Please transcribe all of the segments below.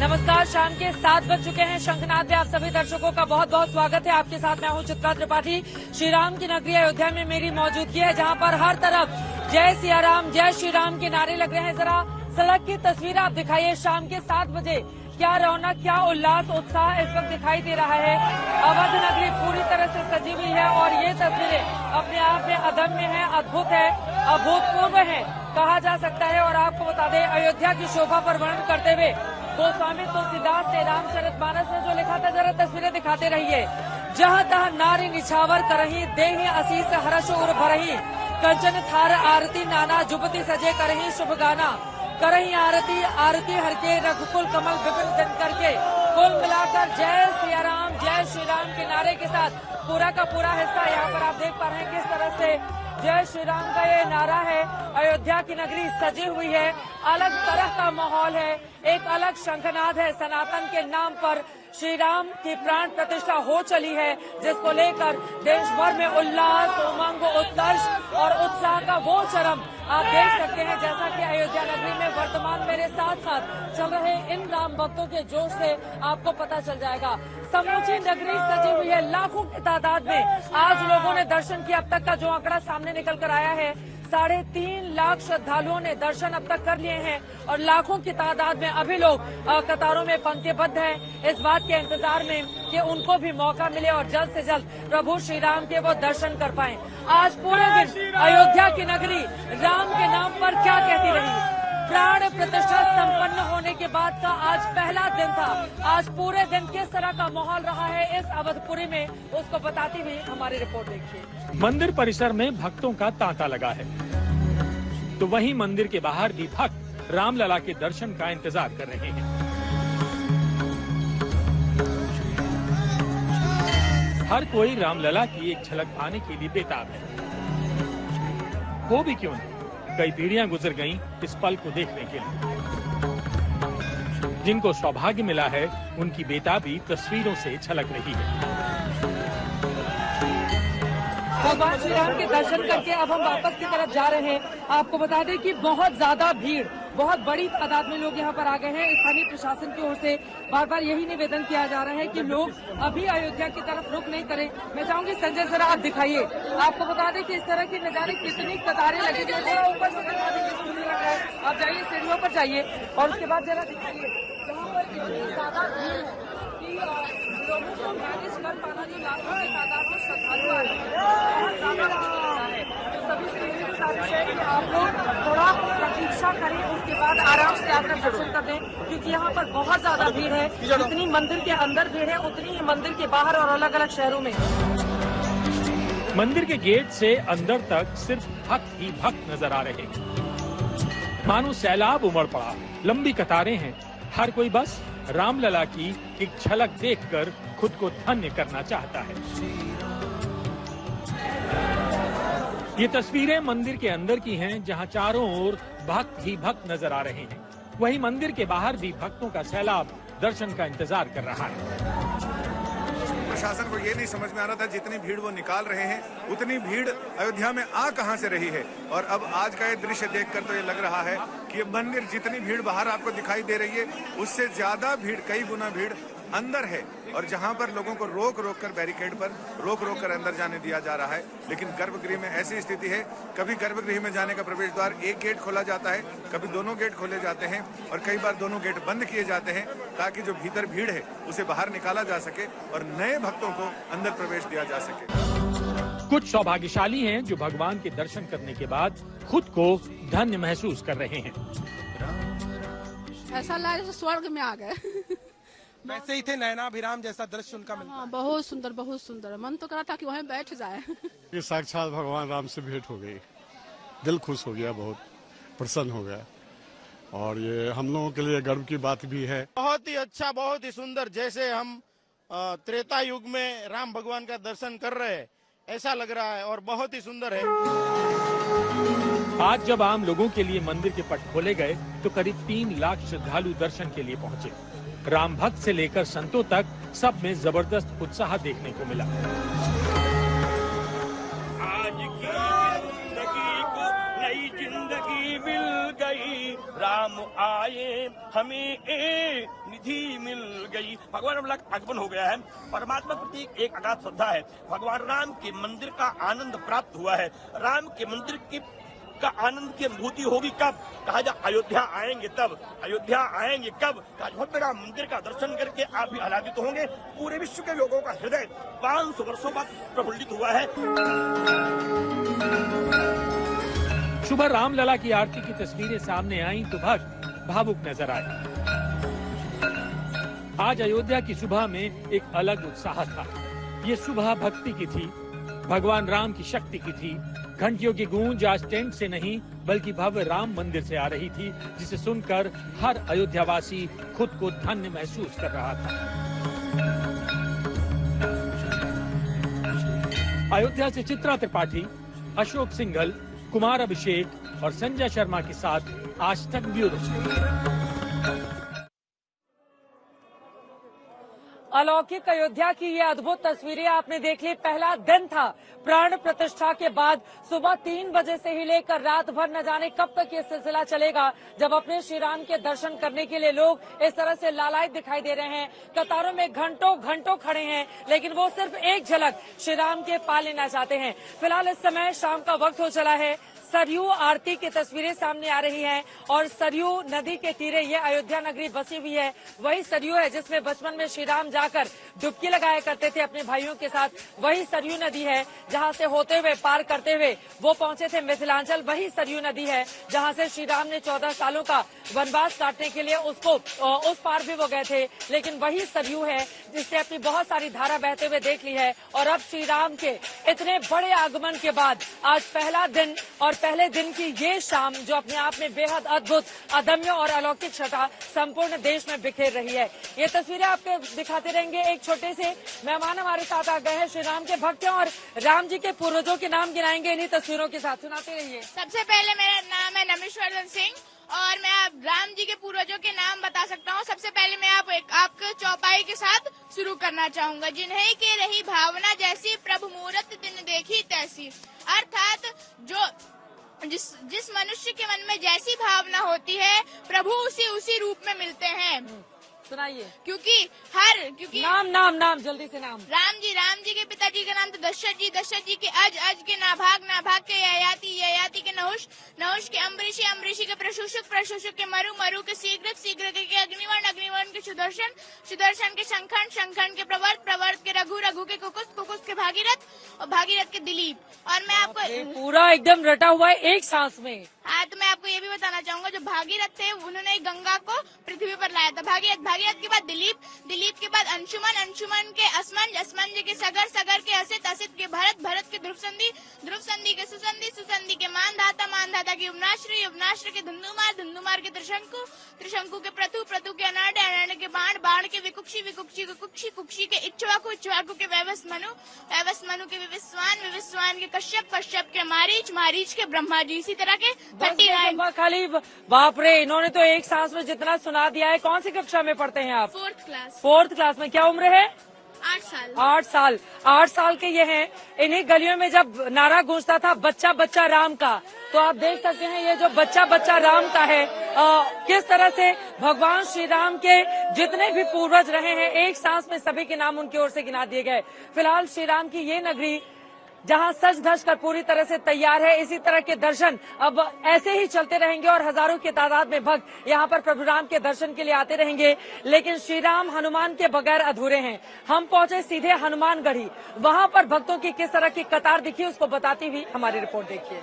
नमस्कार, शाम के 7 बज चुके हैं। शंखनाद में आप सभी दर्शकों का बहुत बहुत स्वागत है। आपके साथ मैं हूं चित्रा त्रिपाठी। श्री राम की नगरी अयोध्या में मेरी मौजूदगी है, जहां पर हर तरफ जय सिया राम, जय श्री राम के नारे लग रहे हैं। जरा सड़क की तस्वीर आप दिखाइए। शाम के 7 बजे क्या रौनक, क्या उल्लास, उत्साह इस वक्त दिखाई दे रहा है। अवध नगरी पूरी तरह से सजी हुई है और ये तस्वीरें अपने आप में अदम्य है, अद्भुत है, अभूतपूर्व है कहा जा सकता है। और आपको बता दें, अयोध्या की शोभा पर वर्णन करते हुए गोस्वामी तुलसीदास ने रामचरितमानस में जो लिखा था, जरा तस्वीरें दिखाते रहिए। जहाँ तहाँ नारी निछावर करही, देहि असीस हर्ष उर भरही, कंचन थार आरती नाना, जुबती सजे करही शुभ गाना, करही आरती आरती हर के, रघुकुल कमल विपिन दिन करके। कुल मिलाकर जय सिया राम, जय श्री राम के नारे के साथ पूरा का पूरा हिस्सा यहाँ पर आप देख पा रहे हैं किस तरह से जय श्री राम का ये नारा है। अयोध्या की नगरी सजी हुई है, अलग तरह का माहौल है, एक अलग शंखनाद है। सनातन के नाम पर श्री राम की प्राण प्रतिष्ठा हो चली है, जिसको लेकर देश भर में उल्लास, उमंग, उत्कर्ष और उत्साह का वो चरम आप देख सकते हैं। जैसा कि अयोध्या नगरी में वर्तमान मेरे साथ साथ चल रहे इन राम भक्तों के जोश से आपको पता चल जाएगा। समूची नगरी सजी हुई है, लाखों की तादाद में आज लोगों ने दर्शन किया। अब तक का जो आंकड़ा सामने निकल कर आया है, 3.5 लाख श्रद्धालुओं ने दर्शन अब तक कर लिए हैं और लाखों की तादाद में अभी लोग कतारों में पंक्तिबद्ध हैं, इस बात के इंतजार में कि उनको भी मौका मिले और जल्द से जल्द प्रभु श्री राम के वो दर्शन कर पाएं। आज पूरे दिन अयोध्या की नगरी राम के नाम पर क्या कहती रही। प्राण प्रतिष्ठा संपन्न होने के बाद का आज पहला दिन था। आज पूरे दिन किस तरह का माहौल रहा है इस अवधपुरी में, उसको बताती हुई हमारी रिपोर्ट देखिए। मंदिर परिसर में भक्तों का तांता लगा है, तो वहीं मंदिर के बाहर भी भक्त रामलला के दर्शन का इंतजार कर रहे हैं। हर कोई रामलला की एक झलक पाने के लिए बेताब है। वो भी क्यों नहीं, कई पीढ़ियां गुजर गईं इस पल को देखने के लिए। जिनको सौभाग्य मिला है, उनकी बेताबी तस्वीरों से झलक रही है। भगवान श्री राम के दर्शन करके अब हम वापस की तरफ जा रहे हैं। आपको बता दें कि बहुत ज्यादा भीड़, बहुत बड़ी तादाद में लोग यहाँ पर आ गए हैं। स्थानीय प्रशासन की ओर से बार बार यही निवेदन किया जा रहा है कि लोग अभी अयोध्या की तरफ रुख नहीं करें। मैं चाहूंगी संजय जरा आप दिखाइए। आपको बता दें कि इस तरह के नजारे, कितनी कतारें लगी हुई है। ऊपर से दिखा देंगे, लग रहा है। आप जाइए, सीढ़ियों पर जाइए और उसके बाद जरा दिखाइए जहाँ पर इतनी ज्यादा भीड़ है कि लोगों को मैनेज कर पाना, जो लाखों की तादाद में श्रद्धालु आ रहे हैं, तो सभी से यही गुजारिश है कि आप लोग थोड़ा प्रतीक्षा करें, उसके बाद आराम से आकर दर्शन कर दें, क्योंकि यहाँ पर बहुत ज्यादा भीड़ है। जितनी मंदिर के अंदर भीड़ है, उतनी ही मंदिर के बाहर और अलग अलग शहरों में। मंदिर के गेट से अंदर तक सिर्फ भक्त ही भक्त नजर आ रहे हैं। मानो सैलाब उमड़ पड़ा, लंबी कतारें हैं। हर कोई बस रामलला की एक झलक देखकर खुद को धन्य करना चाहता है। ये तस्वीरें मंदिर के अंदर की हैं, जहां चारों ओर भक्त ही भक्त नजर आ रहे हैं। वहीं मंदिर के बाहर भी भक्तों का सैलाब दर्शन का इंतजार कर रहा है। प्रशासन को ये नहीं समझ में आ रहा था, जितनी भीड़ वो निकाल रहे हैं उतनी भीड़ अयोध्या में आ कहां से रही है। और अब आज का ये दृश्य देखकर तो ये लग रहा है कि ये मंदिर, जितनी भीड़ बाहर आपको दिखाई दे रही है, उससे ज्यादा भीड़, कई गुना भीड़ अंदर है। और जहां पर लोगों को रोक रोक कर, बैरिकेड पर रोक रोक कर अंदर जाने दिया जा रहा है। लेकिन गर्भगृह में ऐसी स्थिति है, कभी गर्भगृह में जाने का प्रवेश द्वार एक गेट खोला जाता है, कभी दोनों गेट खोले जाते हैं और कई बार दोनों गेट बंद किए जाते हैं, ताकि जो भीतर भीड़ है उसे बाहर निकाला जा सके और नए भक्तों को अंदर प्रवेश दिया जा सके। कुछ सौभाग्यशाली हैं जो भगवान के दर्शन करने के बाद खुद को धन्य महसूस कर रहे हैं। ऐसा लग रहा स्वर्ग में आ गए। वैसे ही थे, नयनाभिराम जैसा दृश्य उनका मिलता। हाँ, बहुत सुंदर, बहुत सुंदर। मन तो करा था कि वहीं बैठ जाए। ये साक्षात भगवान राम से भेंट हो गई, दिल खुश हो गया, बहुत प्रसन्न हो गया। और ये हम लोगों के लिए गर्व की बात भी है। बहुत ही अच्छा, बहुत ही सुंदर, जैसे हम त्रेता युग में राम भगवान का दर्शन कर रहे हैं, ऐसा लग रहा है और बहुत ही सुंदर है। आज जब आम लोगों के लिए मंदिर के पट खोले गए तो करीब 3 लाख श्रद्धालु दर्शन के लिए पहुंचे। राम भक्त से लेकर संतों तक सब में जबरदस्त उत्साह देखने को मिला। आज की जिंदगी को नई जिंदगी मिल गई, राम आए हमें निधि गई, भगवान राम का आगमन हो गया है। परमात्मा के प्रति एक अगाध श्रद्धा है। भगवान राम के मंदिर का आनंद प्राप्त हुआ है। राम के मंदिर का आनंद की अनुभूति होगी कब? कहा जा अयोध्या आएंगे तब। अयोध्या आएंगे कब? कहा भव्य राम मंदिर का दर्शन करके आप भी आह्लादित होंगे। पूरे विश्व के लोगों का हृदय 500 वर्षों बाद प्रफुल्लित हुआ है। सुबह रामलला की आरती की तस्वीरें सामने आईं तो भक्त भावुक नजर आए। आज अयोध्या की सुबह में एक अलग उत्साह था। ये सुबह भक्ति की थी, भगवान राम की शक्ति की थी। घंटियों की गूंज आज टेंट से नहीं बल्कि भव्य राम मंदिर से आ रही थी, जिसे सुनकर हर अयोध्यावासी खुद को धन्य महसूस कर रहा था। अयोध्या से चित्रा त्रिपाठी, अशोक सिंघल, कुमार अभिषेक और संजय शर्मा के साथ आज तक ब्यूरो। अलौकिक अयोध्या की ये अद्भुत तस्वीरें आपने देख ली। पहला दिन था प्राण प्रतिष्ठा के बाद। सुबह 3 बजे से ही लेकर रात भर न जाने कब तक ये सिलसिला चलेगा, जब अपने श्री राम के दर्शन करने के लिए लोग इस तरह से लालायित दिखाई दे रहे हैं। कतारों में घंटों घंटों खड़े हैं, लेकिन वो सिर्फ एक झलक श्री राम के पा लेना चाहते हैं। फिलहाल इस समय शाम का वक्त हो चला है। सरयू आरती की तस्वीरें सामने आ रही हैं और सरयू नदी के तीरे ये अयोध्या नगरी बसी हुई है। वही सरयू है जिसमें बचपन में श्री राम जाकर डुबकी लगाया करते थे अपने भाइयों के साथ। वही सरयू नदी है जहां से होते हुए पार करते हुए वो पहुंचे थे मिथिलांचल। वही सरयू नदी है जहां से श्री राम ने 14 सालों का वनवास काटने के लिए उस पार भी वो गए थे। लेकिन वही सरयू है जिसने अपनी बहुत सारी धारा बहते हुए देख ली है। और अब श्री राम के इतने बड़े आगमन के बाद आज पहला दिन और पहले दिन की ये शाम जो अपने आप में बेहद अद्भुत, अदम्य और अलौकिक छटा संपूर्ण देश में बिखेर रही है। ये तस्वीरें आपको दिखाते रहेंगे। एक छोटे से मेहमान हमारे साथ आ गए हैं, श्री राम के भक्त हैं और राम जी के पूर्वजों के नाम गिनाएंगे इन्हीं तस्वीरों के साथ। सुनाते रहिए। सबसे पहले मेरा नाम है नमेश्वर सिंह और मैं आप राम जी के पूर्वजों के नाम बता सकता हूँ। सबसे पहले मैं आपके चौपाई के साथ शुरू करना चाहूंगा। जिन्हें के रही भावना जैसी, प्रभु मूरत दिन देखी तैसी। अर्थात जिस मनुष्य के मन में जैसी भावना होती है, प्रभु उसी रूप में मिलते हैं। सुनाइए। क्योंकि नाम जल्दी से नाम। राम जी के पिताजी का नाम तो दशरथ जी के अज के नाभाग के ययाति के नहुष के अम्बरीशी के प्रशूषक के मरु के शीघ्र के अग्निवर्ण के सुदर्शन के शंखंड के प्रवर्त के रघु के कुकुस के भागीरथ के दिलीप। और मैं आपको पूरा एकदम रटा हुआ है एक सांस में। हाँ, तो मैं आपको ये भी बताना चाहूंगा, जो भागीरथ थे उन्होंने गंगा को पृथ्वी पर लाया था। भागीरथ के बाद दिलीप के बाद अंशुमन के असमंज के सगर के असित के भरत के ध्रुव संधि के सुसंधि के मानधाता के युवनाश्र के धुंधुमार के त्रिशंकु के प्रतु के अनर्ड के बाण के विकुक्षी के इक्ष्वाकु के वैवस्मनु के विविस्वान के कश्यप के मारीच के ब्रह्मा जी। इसी तरह के 39। खाली बाप रे, इन्होंने तो एक सांस में जितना सुना दिया है। कौन सी कक्षा में पढ़ते हैं आप? 4th क्लास में। क्या उम्र है? 8 साल। 8 साल के ये हैं। इन्हीं गलियों में जब नारा गूंजता था बच्चा बच्चा राम का, तो आप देख सकते हैं ये जो बच्चा बच्चा राम का है, किस तरह से भगवान श्री राम के जितने भी पूर्वज रहे हैं एक सांस में सभी के नाम उनकी ओर से गिना दिए गए। फिलहाल श्री राम की ये नगरी जहां सज धज कर पूरी तरह से तैयार है। इसी तरह के दर्शन अब ऐसे ही चलते रहेंगे और हजारों की तादाद में भक्त यहां पर प्रभु राम के दर्शन के लिए आते रहेंगे। लेकिन श्री राम हनुमान के बगैर अधूरे हैं। हम पहुंचे सीधे हनुमानगढ़ी। वहां पर भक्तों की किस तरह की कतार दिखी उसको बताती हुई हमारी रिपोर्ट देखिए।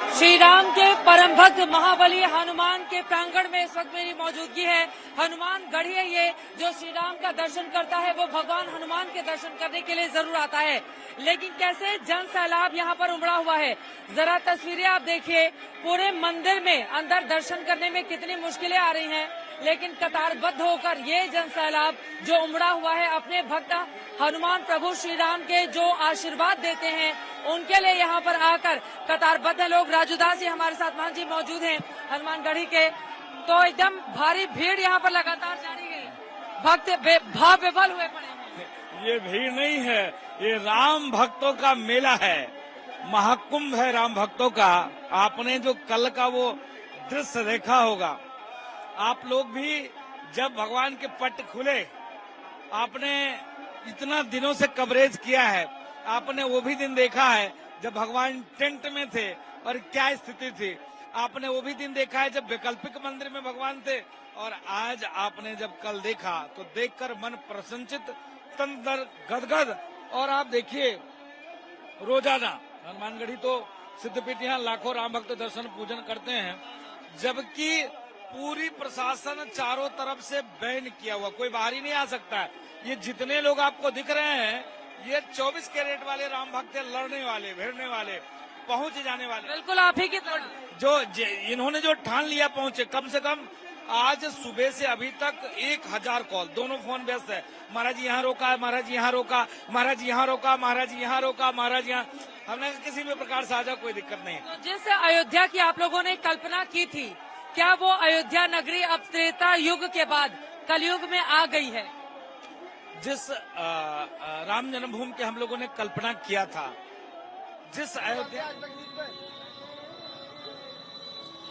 श्री राम के परम भक्त महाबली हनुमान के प्रांगण में इस वक्त मेरी मौजूदगी है। हनुमान गढ़ी है ये, जो श्री राम का दर्शन करता है वो भगवान हनुमान के दर्शन करने के लिए जरूर आता है। लेकिन कैसे जन सैलाब यहाँ पर उमड़ा हुआ है, जरा तस्वीरें आप देखिए। पूरे मंदिर में अंदर दर्शन करने में कितनी मुश्किलें आ रही हैं, लेकिन कतारबद्ध होकर ये जन सैलाब जो उमड़ा हुआ है अपने भक्त हनुमान प्रभु श्री राम के जो आशीर्वाद देते हैं उनके लिए यहाँ पर आकर कतारबद्ध लोग। राजूदास जी हमारे साथ मान जी मौजूद हैं हनुमानगढ़ी के। तो एकदम भारी भीड़ यहाँ पर लगातार जारी है, भक्त भाव विभल हुए पड़े हैं। ये भीड़ नहीं है, ये राम भक्तों का मेला है, महाकुंभ है राम भक्तों का। आपने जो कल का वो दृश्य देखा होगा, आप लोग भी जब भगवान के पट खुले, आपने इतना दिनों से कवरेज किया है, आपने वो भी दिन देखा है जब भगवान टेंट में थे और क्या स्थिति थी। आपने वो भी दिन देखा है जब वैकल्पिक मंदिर में भगवान थे, और आज आपने जब कल देखा तो देखकर मन प्रसन्नचित, तन गदगद। और आप देखिए, रोजाना हनुमानगढ़ी तो सिद्धपीठ, यहाँ लाखों राम भक्त दर्शन पूजन करते हैं, जबकि पूरी प्रशासन चारों तरफ से बैन किया हुआ, कोई बाहर ही नहीं आ सकता है। ये जितने लोग आपको दिख रहे हैं, ये 24 कैरेट वाले राम भक्त हैं, लड़ने वाले, भिड़ने वाले, पहुंच जाने वाले। बिल्कुल आप ही की जो इन्होंने जो ठान लिया पहुंचे, कम से कम आज सुबह से अभी तक 1000 कॉल, दोनों फोन व्यस्त है। महाराज जी यहाँ रोका, महाराज जी यहाँ रोका, महाराज जी यहाँ रोका, महाराज जी यहाँ रोका, महाराज यहाँ। हमने किसी भी प्रकार से आजा, कोई दिक्कत नहीं। तो जिस अयोध्या की आप लोगों ने कल्पना की थी, क्या वो अयोध्या नगरी अब त्रेता युग के बाद कलयुग में आ गई है? जिस राम जन्मभूमि के हम लोगों ने कल्पना किया था, जिस अयोध्या,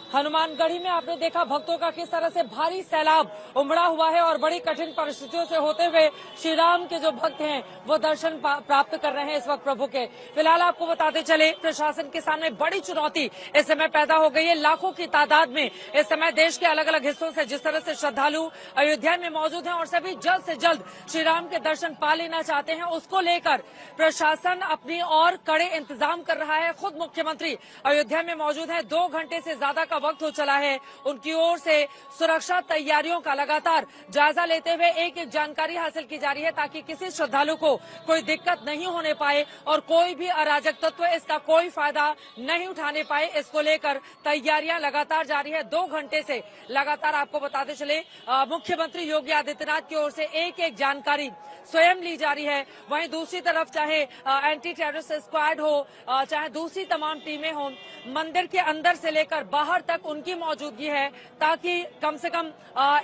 हनुमानगढ़ी में आपने देखा भक्तों का किस तरह से भारी सैलाब उमड़ा हुआ है और बड़ी कठिन परिस्थितियों से होते हुए श्री राम के जो भक्त हैं वो दर्शन प्राप्त कर रहे हैं इस वक्त प्रभु के। फिलहाल आपको बताते चले, प्रशासन के सामने बड़ी चुनौती इस समय पैदा हो गई है। लाखों की तादाद में इस समय देश के अलग अलग हिस्सों से जिस तरह से श्रद्धालु अयोध्या में मौजूद हैं और सभी जल्द से जल्द श्री राम के दर्शन पा लेना चाहते हैं, उसको लेकर प्रशासन अपनी और कड़े इंतजाम कर रहा है। खुद मुख्यमंत्री अयोध्या में मौजूद है, 2 घंटे से ज्यादा वक्त हो चला है। उनकी ओर से सुरक्षा तैयारियों का लगातार जायजा लेते हुए एक एक जानकारी हासिल की जा रही है ताकि किसी श्रद्धालु को कोई दिक्कत नहीं होने पाए और कोई भी अराजक तत्व इसका कोई फायदा नहीं उठाने पाए। इसको लेकर तैयारियां लगातार जारी है। 2 घंटे से लगातार आपको बताते चले, मुख्यमंत्री योगी आदित्यनाथ की ओर से एक एक जानकारी स्वयं ली जा रही है। वहीं दूसरी तरफ चाहे एंटी टेररिस्ट स्क्वाड हो, चाहे दूसरी तमाम टीमें हों, मंदिर के अंदर से लेकर बाहर तक उनकी मौजूदगी है ताकि कम से कम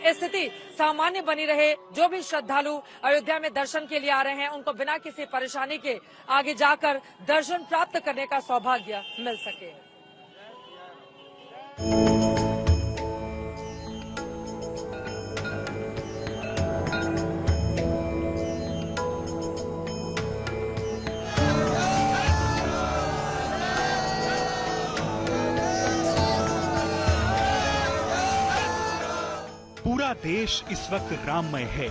स्थिति सामान्य बनी रहे। जो भी श्रद्धालु अयोध्या में दर्शन के लिए आ रहे हैं उनको बिना किसी परेशानी के आगे जाकर दर्शन प्राप्त करने का सौभाग्य मिल सके। पूरा देश इस वक्त राममय है,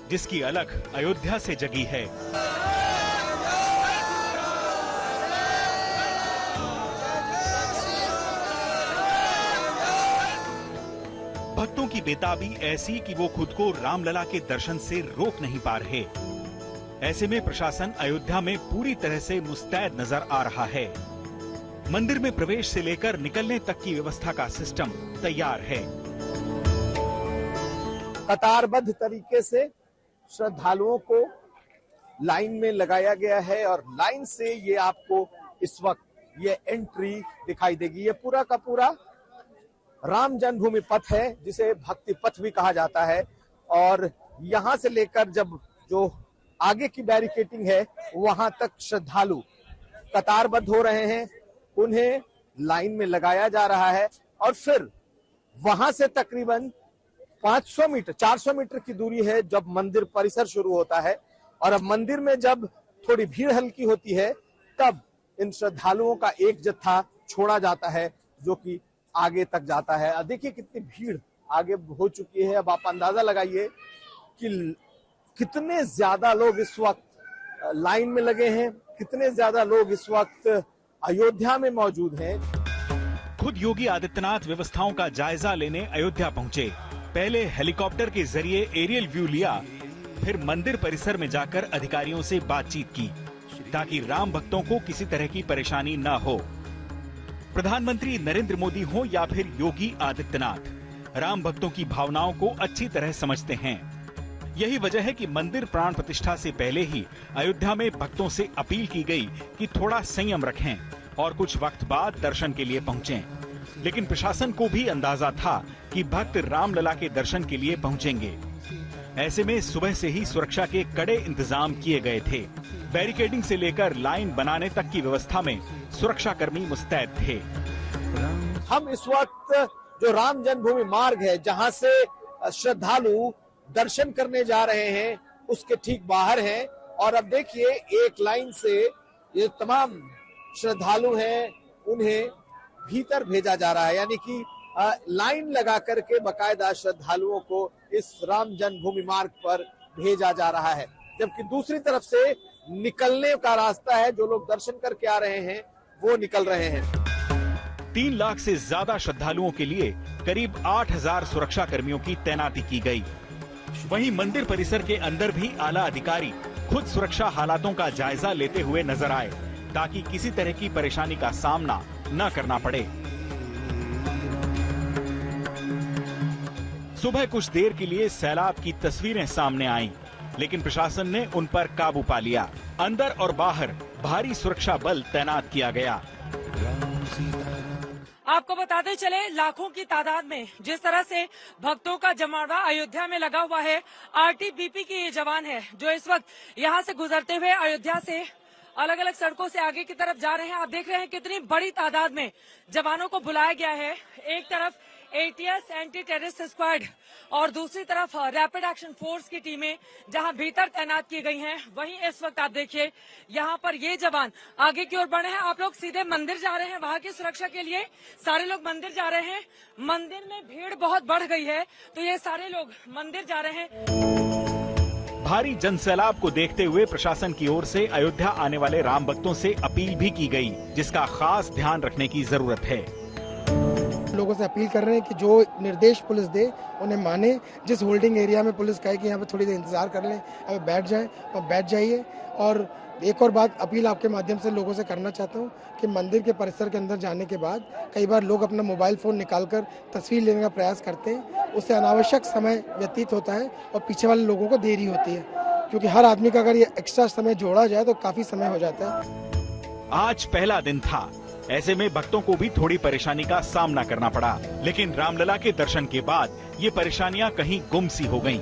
जिसकी अलख अयोध्या से जगी है। भक्तों की बेताबी ऐसी कि वो खुद को रामलला के दर्शन से रोक नहीं पा रहे। ऐसे में प्रशासन अयोध्या में पूरी तरह से मुस्तैद नजर आ रहा है। मंदिर में प्रवेश से लेकर निकलने तक की व्यवस्था का सिस्टम तैयार है। कतारबद्ध तरीके से श्रद्धालुओं को लाइन में लगाया गया है और लाइन से ये आपको इस वक्त ये एंट्री दिखाई देगी। ये पूरा का पूरा राम जन्मभूमि पथ है, जिसे भक्ति पथ भी कहा जाता है। और यहां से लेकर जब जो आगे की बैरिकेडिंग है वहां तक श्रद्धालु कतारबद्ध हो रहे हैं, उन्हें लाइन में लगाया जा रहा है और फिर वहां से तकरीबन 500 मीटर 400 मीटर की दूरी है जब मंदिर परिसर शुरू होता है। और अब मंदिर में जब थोड़ी भीड़ हल्की होती है तब इन श्रद्धालुओं का एक जत्था छोड़ा जाता है जो कि आगे तक जाता है। अब देखिए कितनी भीड़ आगे हो चुकी है। अब आप अंदाजा लगाइए कि कितने ज्यादा लोग इस वक्त लाइन में लगे हैं, कितने ज्यादा लोग इस वक्त अयोध्या में मौजूद हैं। खुद योगी आदित्यनाथ व्यवस्थाओं का जायजा लेने अयोध्या पहुंचे। पहले हेलीकॉप्टर के जरिए एरियल व्यू लिया, फिर मंदिर परिसर में जाकर अधिकारियों से बातचीत की ताकि राम भक्तों को किसी तरह की परेशानी न हो। प्रधानमंत्री नरेंद्र मोदी हो या फिर योगी आदित्यनाथ, राम भक्तों की भावनाओं को अच्छी तरह समझते हैं। यही वजह है कि मंदिर प्राण प्रतिष्ठा से पहले ही अयोध्या में भक्तों से अपील की गई कि थोड़ा संयम रखें और कुछ वक्त बाद दर्शन के लिए पहुंचें। लेकिन प्रशासन को भी अंदाजा था कि भक्त रामलला के दर्शन के लिए पहुंचेंगे। ऐसे में सुबह से ही सुरक्षा के कड़े इंतजाम किए गए थे। बैरिकेडिंग से लेकर लाइन बनाने तक की व्यवस्था में सुरक्षा कर्मी मुस्तैद थे। हम इस वक्त जो राम जन्मभूमि मार्ग है, जहां से श्रद्धालु दर्शन करने जा रहे हैं, उसके ठीक बाहर हैं। और अब देखिए एक लाइन से ये तमाम श्रद्धालु हैं, उन्हें भीतर भेजा जा रहा है, यानी कि लाइन लगा करके बकायदा श्रद्धालुओं को इस राम जन्मभूमि मार्ग पर भेजा जा रहा है। जबकि दूसरी तरफ से निकलने का रास्ता है, जो लोग दर्शन करके आ रहे हैं वो निकल रहे हैं। 3 लाख से ज्यादा श्रद्धालुओं के लिए करीब 8,000 सुरक्षा कर्मियों की तैनाती की गई। वहीं मंदिर परिसर के अंदर भी आला अधिकारी खुद सुरक्षा हालातों का जायजा लेते हुए नजर आए, ताकि किसी तरह की परेशानी का सामना न करना पड़े। सुबह कुछ देर के लिए सैलाब की तस्वीरें सामने आईं, लेकिन प्रशासन ने उन पर काबू पा लिया। अंदर और बाहर भारी सुरक्षा बल तैनात किया गया। आपको बताते चले, लाखों की तादाद में जिस तरह से भक्तों का जमावड़ा अयोध्या में लगा हुआ है। आरटीबीपी के ये जवान है जो इस वक्त यहाँ से गुजरते हुए अयोध्या से अलग अलग सड़कों से आगे की तरफ जा रहे हैं। आप देख रहे हैं कितनी बड़ी तादाद में जवानों को बुलाया गया है। एक तरफ एटीएस एंटी टेररिस्ट स्क्वाड और दूसरी तरफ रैपिड एक्शन फोर्स की टीमें जहां भीतर तैनात की गई हैं। वहीं इस वक्त आप देखिए यहां पर ये जवान आगे की ओर बढ़े हैं। आप लोग सीधे मंदिर जा रहे हैं, वहां की सुरक्षा के लिए सारे लोग मंदिर जा रहे हैं। मंदिर में भीड़ बहुत बढ़ गई है, तो ये सारे लोग मंदिर जा रहे हैं। भारी जनसैलाब को देखते हुए प्रशासन की ओर से अयोध्या आने वाले राम भक्तों से अपील भी की गई, जिसका खास ध्यान रखने की जरूरत है। लोगों से अपील कर रहे हैं कि जो निर्देश पुलिस दे उन्हें माने। जिस होल्डिंग एरिया में पुलिस कहे कि यहाँ पे थोड़ी देर इंतजार कर लें, अब बैठ जाएं, और बैठ जाइए। और एक और बात अपील आपके माध्यम से लोगों से करना चाहता हूँ कि मंदिर के परिसर के अंदर जाने के बाद कई बार लोग अपना मोबाइल फोन निकालकर तस्वीर लेने का प्रयास करते हैं। उससे अनावश्यक समय व्यतीत होता है और पीछे वाले लोगों को देरी होती है, क्योंकि हर आदमी का अगर ये एक्स्ट्रा समय जोड़ा जाए तो काफी समय हो जाता है। आज पहला दिन था, ऐसे में भक्तों को भी थोड़ी परेशानी का सामना करना पड़ा, लेकिन रामलला के दर्शन के बाद ये परेशानियां कहीं गुम सी हो गईं।